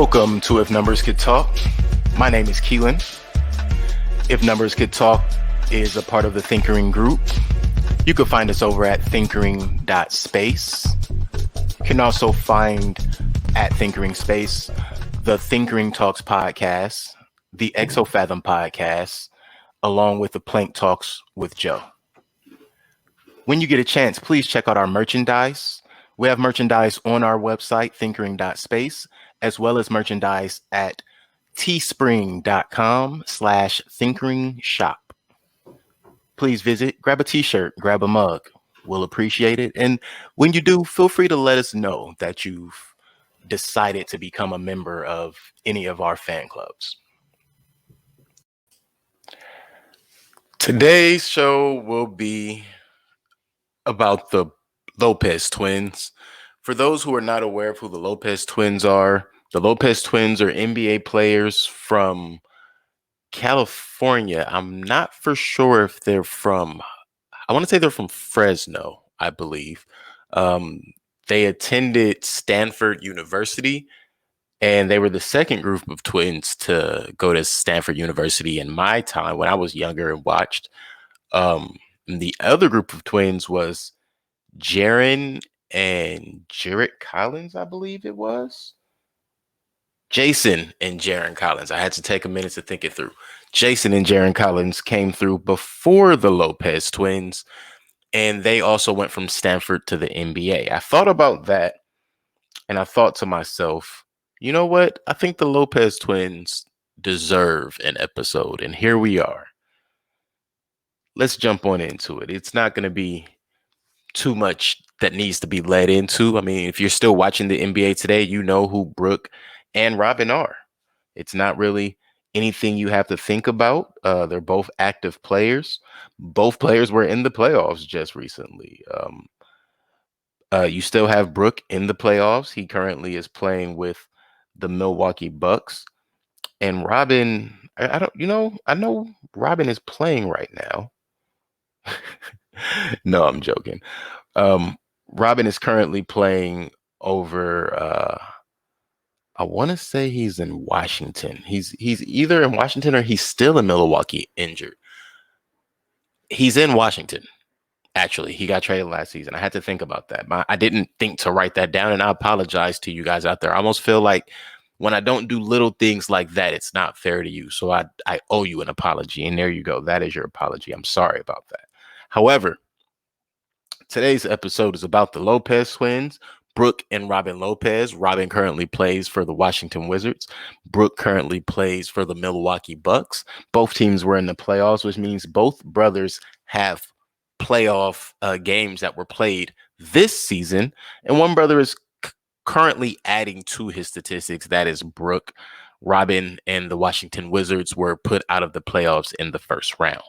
Welcome to If Numbers Could Talk. My name is KEILYN. If Numbers Could Talk is a part of the Thinkering group. You can find us over at thinkering.space. You can also find at Thinkering Space the Thinkering Talks podcast, the Exofathom podcast, along with the Plank Talks with Joe. When you get a chance, please check out our merchandise. We have merchandise on our website, thinkering.space, as well as merchandise at teespring.com/thinkering shop. Please visit, grab a t-shirt, grab a mug. We'll appreciate it. And when you do, feel free to let us know that you've decided to become a member of any of our fan clubs. Today's show will be about the Lopez twins. For those who are not aware of who the Lopez twins are NBA players from California. I'm not for sure if they're from, I want to say they're from Fresno, I believe. They attended Stanford University, and they were the second group of twins to go to Stanford University in my time when I was younger and watched. The other group of twins was Jaron and Jarrett Collins, I believe it was. Jason and Jaron Collins. I had to take a minute to think it through. Jason and Jaron Collins came through before the Lopez twins, and they also went from Stanford to the NBA. I thought about that, and I thought to myself, you know what? I think the Lopez twins deserve an episode, and here we are. Let's jump on into it. It's not going to be too much that needs to be led into. I mean, if you're still watching the NBA today, you know who Brooke and Robin are. It's not really anything you have to think about. They're both active players. Both players were in the playoffs just recently. You still have Brooke in the playoffs. He currently is playing with the Milwaukee Bucks. And Robin, I know Robin is playing right now. No, I'm joking. Robin is currently playing over, I want to say he's in Washington. He's either in Washington or he's still in Milwaukee injured. He's in Washington, actually. He got traded last season. I had to think about that. I didn't think to write that down, and I apologize to you guys out there. I almost feel like when I don't do little things like that, it's not fair to you. So I owe you an apology, and there you go. That is your apology. I'm sorry about that. However, today's episode is about the Lopez twins, Brooke and Robin Lopez. Robin currently plays for the Washington Wizards. Brooke currently plays for the Milwaukee Bucks. Both teams were in the playoffs, which means both brothers have playoff games that were played this season. And one brother is currently adding to his statistics. That is Brooke. Robin and the Washington Wizards were put out of the playoffs in the first round.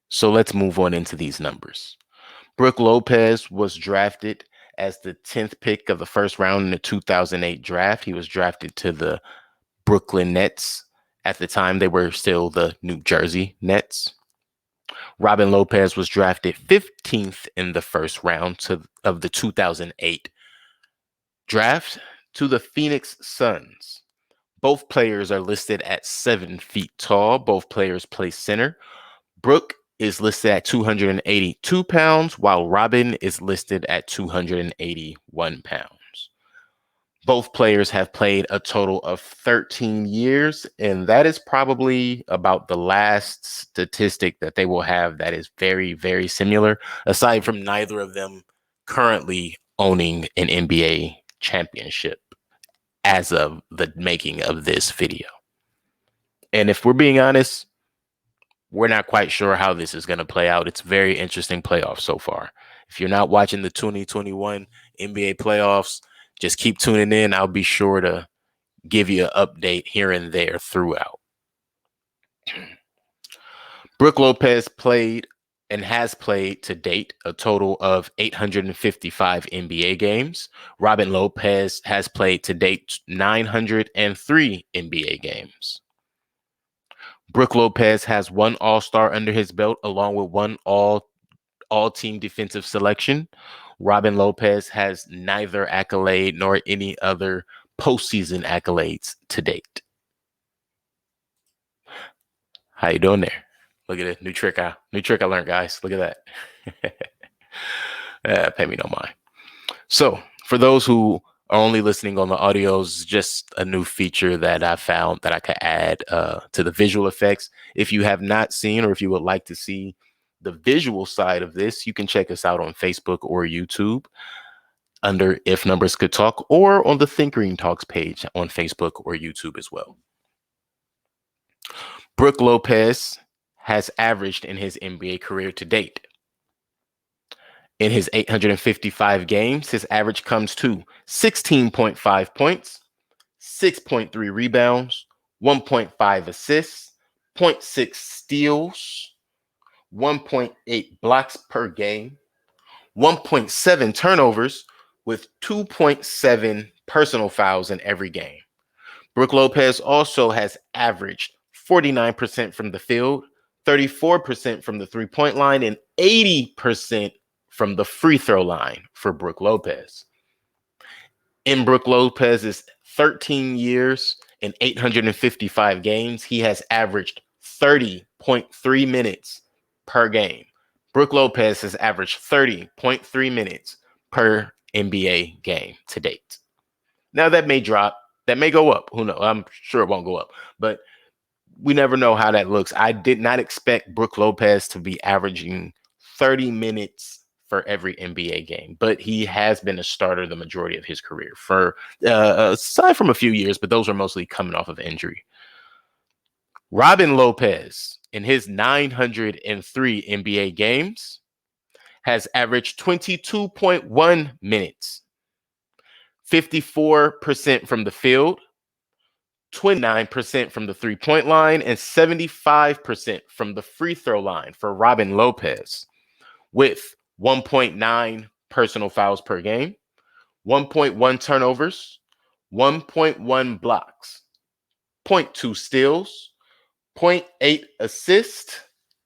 So let's move on into these numbers. Brooke Lopez was drafted as the 10th pick of the first round in the 2008 draft. He was drafted to the Brooklyn Nets. At the time, they were still the New Jersey Nets. Robin Lopez was drafted 15th in the first round of the 2008 draft to the Phoenix Suns. Both players are listed at 7 feet tall. Both players play center. Brooke is listed at 282 pounds, while Robin is listed at 281 pounds. Both players have played a total of 13 years, and that is probably about the last statistic that they will have that is very, very similar, aside from neither of them currently owning an NBA championship as of the making of this video. And if we're being honest, we're not quite sure how this is going to play out. It's very interesting playoffs so far. If you're not watching the 2021 NBA playoffs, just keep tuning in. I'll be sure to give you an update here and there throughout. Brooke Lopez played and has played to date a total of 855 NBA games. Robin Lopez has played to date 903 NBA games. Brooke Lopez has one All-Star under his belt, along with one all-team defensive selection. Robin Lopez has neither accolade nor any other postseason accolades to date. How you doing there? Look at it. New trick I learned, guys. Look at that. Pay me no mind. So for those who are only listening on the audios, just a new feature that I found that I could add to the visual effects. If you have not seen, or if you would like to see the visual side of this, you can check us out on Facebook or YouTube under If Numbers Could Talk, or on the Think Green Talks page on Facebook or YouTube as well. Brook Lopez has averaged in his NBA career to date. In his 855 games, his average comes to 16.5 points, 6.3 rebounds, 1.5 assists, 0.6 steals, 1.8 blocks per game, 1.7 turnovers, with 2.7 personal fouls in every game. Brook Lopez also has averaged 49% from the field, 34% from the three-point line, and 80% from the free throw line for Brook Lopez. In Brook Lopez's 13 years and 855 games, he has averaged 30.3 minutes per game. Brook Lopez has averaged 30.3 minutes per NBA game to date. Now that may drop, that may go up. Who knows? I'm sure it won't go up, but we never know how that looks. I did not expect Brook Lopez to be averaging 30 minutes for every NBA game, but he has been a starter the majority of his career, for aside from a few years, but those are mostly coming off of injury. Robin Lopez, in his 903 NBA games, has averaged 22.1 minutes, 54% from the field, 29% from the three-point line, and 75% from the free throw line for Robin Lopez, with 1.9 personal fouls per game, 1.1 turnovers, 1.1 blocks, 0.2 steals, 0.8 assists,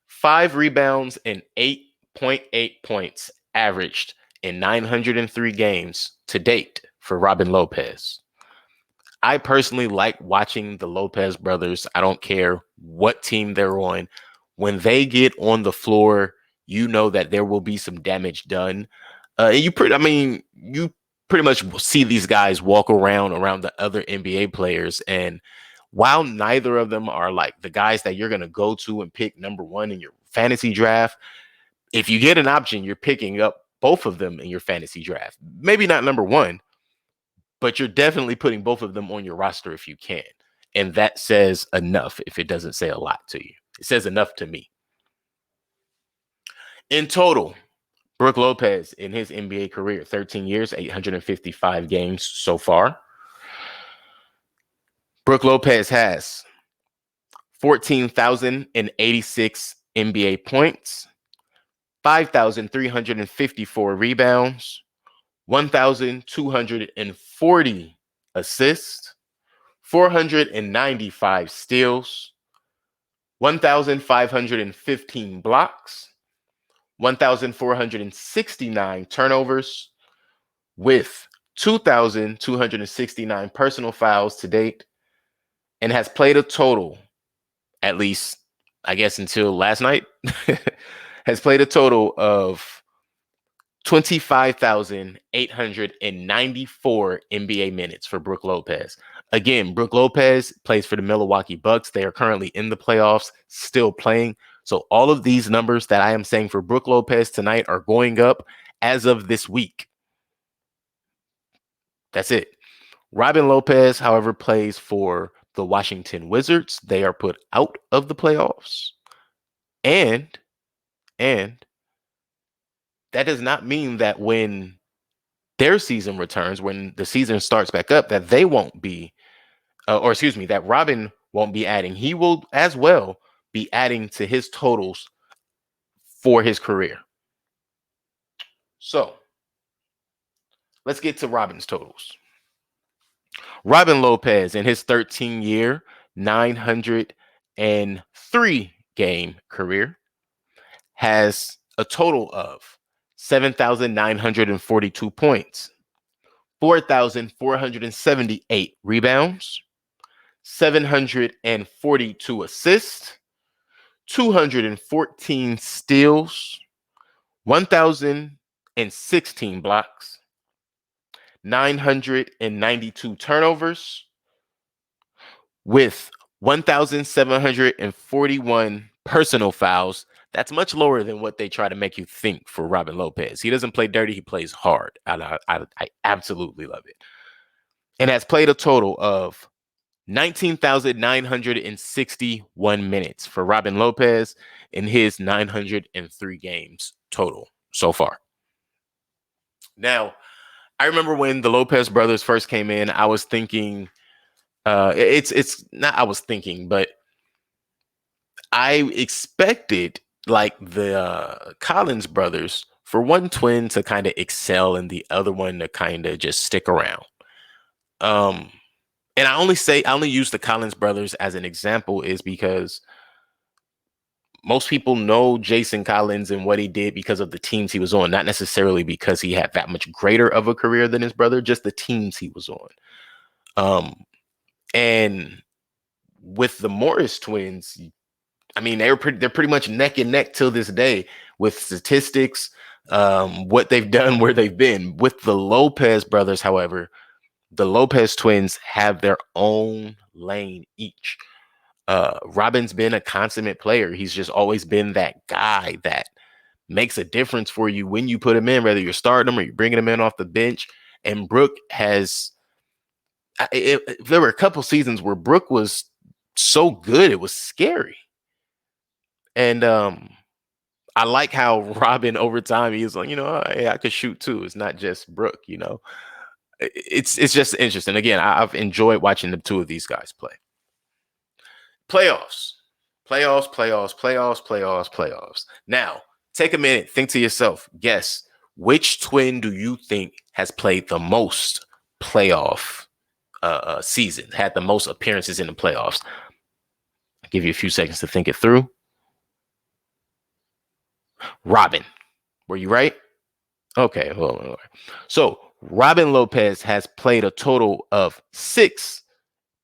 5 rebounds, and 8.8 points averaged in 903 games to date for Robin Lopez. I personally like watching the Lopez brothers. I don't care what team they're on. When they get on the floor, you know that there will be some damage done. You pretty much see these guys walk around the other NBA players. And while neither of them are like the guys that you're going to go to and pick number one in your fantasy draft, if you get an option, you're picking up both of them in your fantasy draft. Maybe not number one, but you're definitely putting both of them on your roster if you can. And that says enough if it doesn't say a lot to you. It says enough to me. In total, Brook Lopez in his NBA career, 13 years, 855 games so far. Brook Lopez has 14,086 NBA points, 5,354 rebounds, 1,240 assists, 495 steals, 1,515 blocks, 1,469 turnovers, with 2,269 personal fouls to date, and has played a total, at least, I guess, until last night, has played a total of 25,894 NBA minutes for Brook Lopez. Again, Brook Lopez plays for the Milwaukee Bucks. They are currently in the playoffs, still playing. So all of these numbers that I am saying for Brook Lopez tonight are going up as of this week. That's it. Robin Lopez, however, plays for the Washington Wizards. They are put out of the playoffs. And that does not mean that when their season returns, when the season starts back up, that they won't be, that Robin won't be adding. He will as well be adding to his totals for his career. So let's get to Robin's totals. Robin Lopez in his 13-year, 903 game career has a total of 7,942 points, 4,478 rebounds, 742 assists, 214 steals, 1,016 blocks, 992 turnovers, with 1,741 personal fouls. That's much lower than what they try to make you think for Robin Lopez. He doesn't play dirty, he plays hard. I absolutely love it. And has played a total of 19,961 minutes for Robin Lopez in his 903 games total so far. Now, I remember when the Lopez brothers first came in, I was thinking, it's not I was thinking, but I expected like the Collins brothers for one twin to kind of excel and the other one to kind of just stick around. And I only use the Collins brothers as an example is because most people know Jason Collins and what he did because of the teams he was on, not necessarily because he had that much greater of a career than his brother, just the teams he was on. And with the Morris twins, I mean, they're pretty much neck and neck till this day with statistics, what they've done, where they've been. With the Lopez brothers, however, the Lopez twins have their own lane each. Robin's been a consummate player. He's just always been that guy that makes a difference for you when you put him in, whether you're starting him or you're bringing him in off the bench. And Brook has, there were a couple seasons where Brook was so good, it was scary. And I like how Robin over time, he was like, hey, I could shoot too. It's not just Brook, It's just interesting. Again, I've enjoyed watching the two of these guys play. Playoffs. Now, take a minute, think to yourself, guess, which twin do you think has played the most playoff season, had the most appearances in the playoffs? I'll give you a few seconds to think it through. Robin. Were you right? Okay, hold on. So Robin Lopez has played a total of 6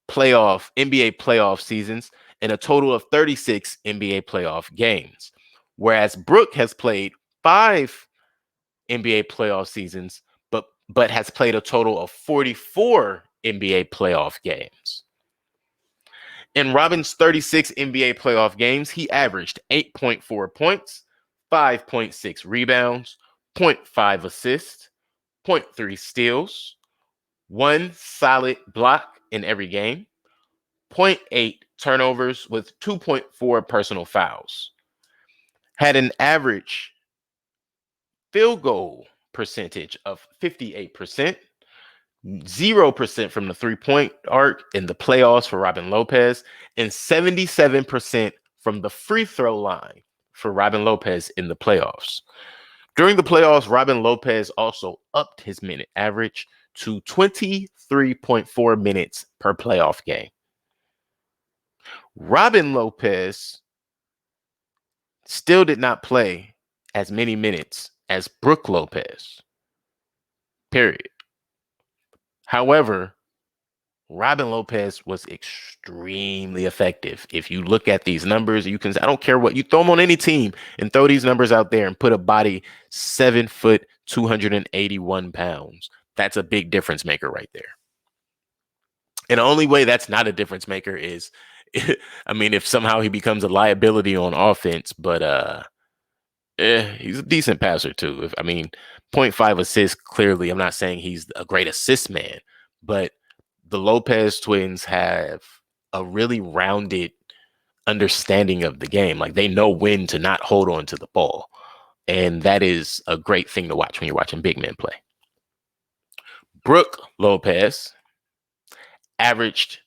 NBA playoff seasons and a total of 36 NBA playoff games, whereas Brook has played 5 NBA playoff seasons, but has played a total of 44 NBA playoff games. In Robin's 36 NBA playoff games, he averaged 8.4 points, 5.6 rebounds, 0.5 assists, 0.3 steals, 1 solid block in every game, 0.8 turnovers with 2.4 personal fouls. Had an average field goal percentage of 58%, 0% from the 3-point arc in the playoffs for Robin Lopez, and 77% from the free throw line for Robin Lopez in the playoffs. During the playoffs, Robin Lopez also upped his minute average to 23.4 minutes per playoff game. Robin Lopez still did not play as many minutes as Brook Lopez, period. However, Robin Lopez was extremely effective. If you look at these numbers, I don't care what you throw them on any team and throw these numbers out there and put a body 7 foot, 281 pounds. That's a big difference maker right there. And the only way that's not a difference maker is, I mean, if somehow he becomes a liability on offense, but he's a decent passer too. 0.5 assists, clearly, I'm not saying he's a great assist man, but the Lopez twins have a really rounded understanding of the game. Like, they know when to not hold on to the ball. And that is a great thing to watch when you're watching big men play. Brook Lopez averaged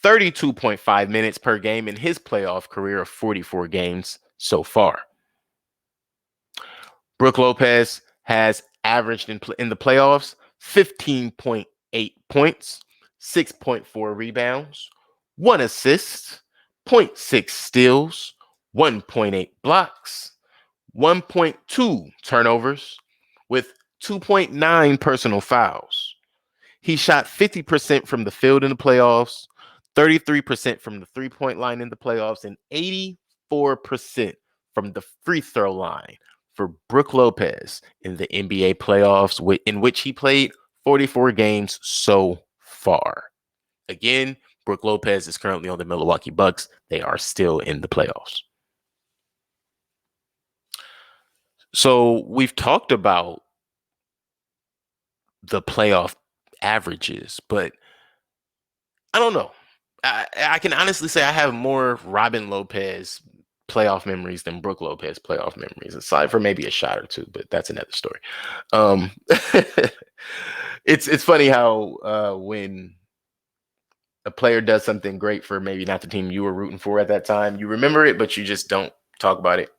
32.5 minutes per game in his playoff career of 44 games so far. Brook Lopez has averaged in the playoffs 15.8 points, 6.4 rebounds, 1 assist, 0.6 steals, 1.8 blocks, 1.2 turnovers, with 2.9 personal fouls. He shot 50% from the field in the playoffs, 33% from the three-point line in the playoffs, and 84% from the free throw line for Brook Lopez in the NBA playoffs, in which he played 44 games so far. Again, Brook Lopez is currently on the Milwaukee Bucks. They are still in the playoffs. So we've talked about the playoff averages, but I don't know. I can honestly say I have more Robin Lopez playoff memories than Brook Lopez playoff memories, aside from maybe a shot or two, but that's another story. Um, it's funny how when a player does something great for maybe not the team you were rooting for at that time, you remember it, but you just don't talk about it,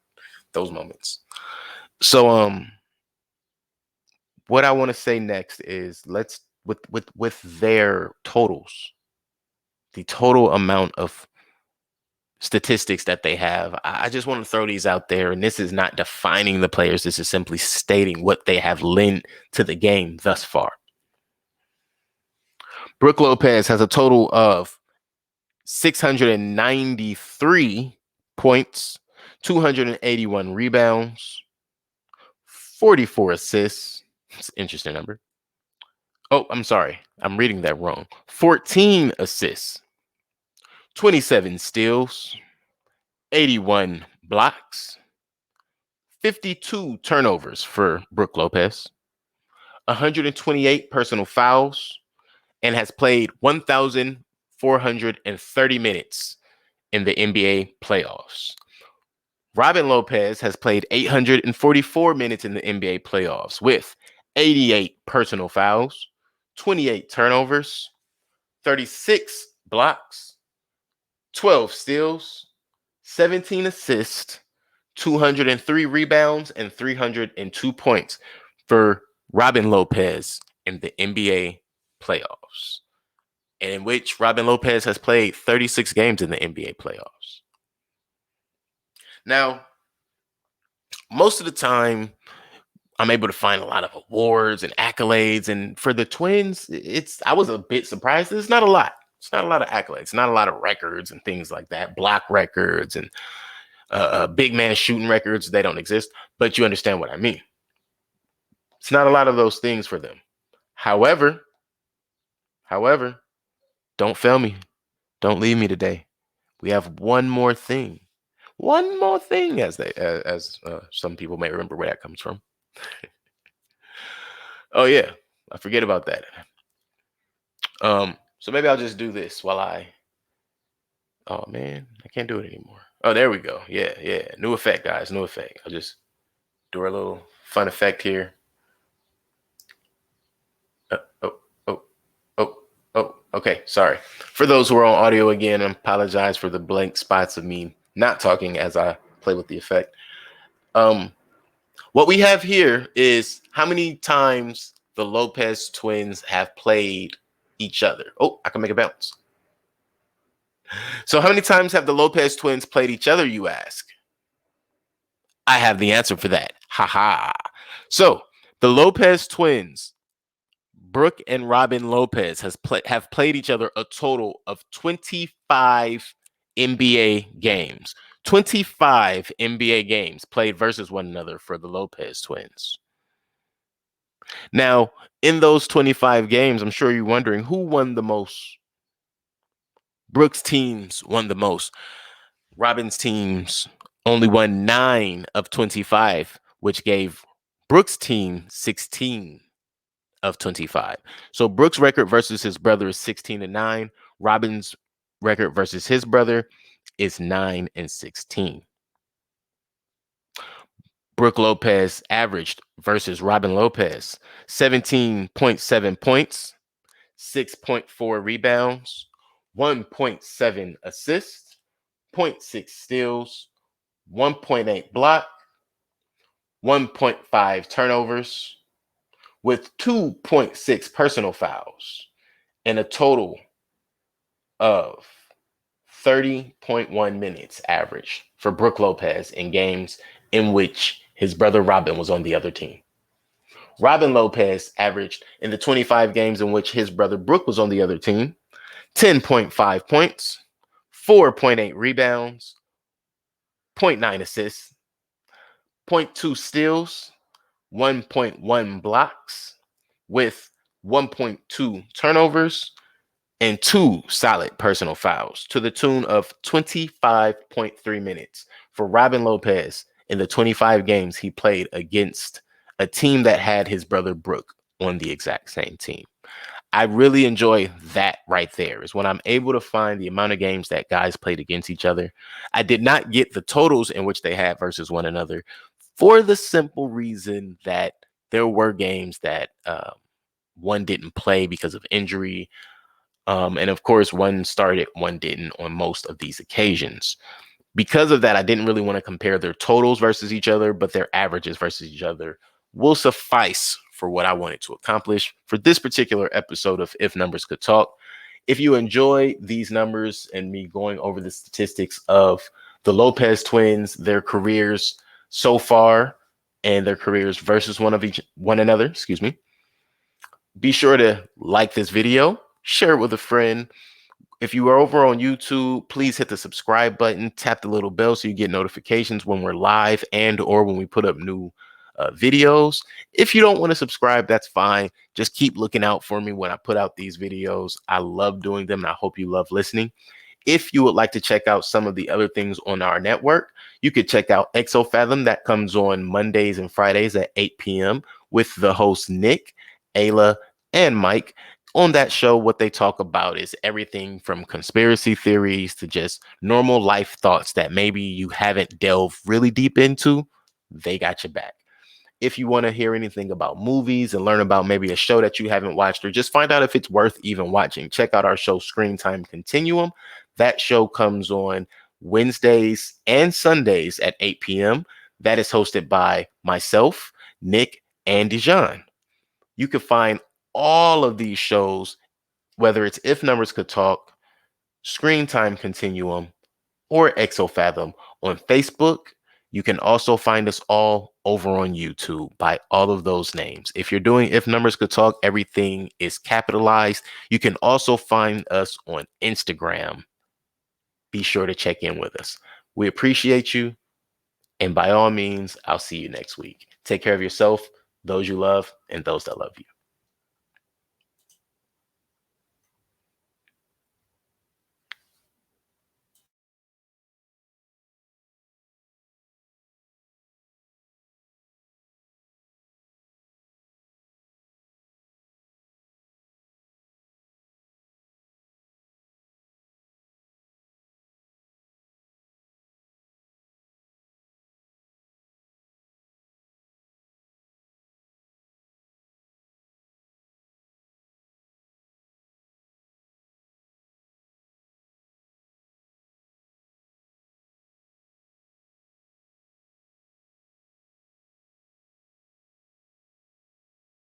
those moments. So what I want to say next is let's with their totals, the total amount of statistics that they have. I just want to throw these out there, and this is not defining the players. This is simply stating what they have lent to the game thus far. Brook Lopez has a total of 693 points, 281 rebounds, 44 assists. It's an interesting number. Oh, I'm sorry. I'm reading that wrong. 14 assists, 27 steals, 81 blocks, 52 turnovers for Brook Lopez, 128 personal fouls, and has played 1,430 minutes in the NBA playoffs. Robin Lopez has played 844 minutes in the NBA playoffs with 88 personal fouls, 28 turnovers, 36 blocks, 12 steals, 17 assists, 203 rebounds, and 302 points for Robin Lopez in the NBA playoffs, and in which Robin Lopez has played 36 games in the NBA playoffs. Now, most of the time, I'm able to find a lot of awards and accolades, and for the Twins, I was a bit surprised. It's not a lot. It's not a lot of accolades, not a lot of records and things like that, block records and big man shooting records. They don't exist, but you understand what I mean. It's not a lot of those things for them. However, don't fail me. Don't leave me today. We have one more thing. One more thing, as some people may remember where that comes from. Oh yeah, I forget about that. So maybe I'll just do this while I. Oh man, I can't do it anymore. Oh, there we go. Yeah. New effect, guys. New effect. I'll just do a little fun effect here. Oh. Okay. Sorry. For those who are on audio again, I apologize for the blank spots of me not talking as I play with the effect. What we have here is how many times the Lopez twins have played each other. Oh, I can make a bounce. So how many times have the Lopez twins played each other, you ask? I have the answer for that. Ha. So the Lopez twins, Brook and Robin Lopez, have played each other a total of 25 NBA games. 25 NBA games played versus one another for the Lopez twins. Now, in those 25 games, I'm sure you're wondering who won the most. Brook's teams won the most. Robin's teams only won 9 of 25, which gave Brook's team 16 of 25. So Brook's record versus his brother is 16-9. Robin's record versus his brother is 9-16. Brook Lopez averaged versus Robin Lopez 17.7 points, 6.4 rebounds, 1.7 assists, 0.6 steals, 1.8 block, 1.5 turnovers, with 2.6 personal fouls, and a total of 30.1 minutes average for Brook Lopez in games in which his brother Robin was on the other team. Robin Lopez averaged in the 25 games in which his brother Brooke was on the other team 10.5 points, 4.8 rebounds, zero point 0.9 assists, zero point 0.2 steals, 1.1 blocks, with 1.2 turnovers and 2 solid personal fouls to the tune of 25.3 minutes for Robin Lopez in the 25 games he played against a team that had his brother Brooke on the exact same team. I really enjoy that right there, is when I'm able to find the amount of games that guys played against each other. I did not get the totals in which they had versus one another for the simple reason that there were games that one didn't play because of injury. And of course, one started, one didn't on most of these occasions. Because of that, I didn't really want to compare their totals versus each other, but their averages versus each other will suffice for what I wanted to accomplish for this particular episode of If Numbers Could Talk. If you enjoy these numbers and me going over the statistics of the Lopez twins, their careers so far, and their careers versus one another, be sure to like this video, share it with a friend. If you are over on YouTube, please hit the subscribe button, tap the little bell so you get notifications when we're live and or when we put up new videos. If you don't want to subscribe, that's fine. Just keep looking out for me when I put out these videos. I love doing them and I hope you love listening. If you would like to check out some of the other things on our network, you could check out Exofathom. That comes on Mondays and Fridays at 8 p.m. with the hosts Nick, Ayla, and Mike. On that show, what they talk about is everything from conspiracy theories to just normal life thoughts that maybe you haven't delved really deep into. They got your back. If you want to hear anything about movies and learn about maybe a show that you haven't watched or just find out if it's worth even watching, check out our show Screen Time Continuum. That show comes on Wednesdays and Sundays at 8 p.m. That is hosted by myself, Nick, and Dijon. You can find all of these shows, whether it's If Numbers Could Talk, Screen Time Continuum, or Exofathom, on Facebook. You can also find us all over on YouTube by all of those names. If you're doing If Numbers Could Talk, everything is capitalized. You can also find us on Instagram. Be sure to check in with us. We appreciate you. And by all means, I'll see you next week. Take care of yourself, those you love, and those that love you.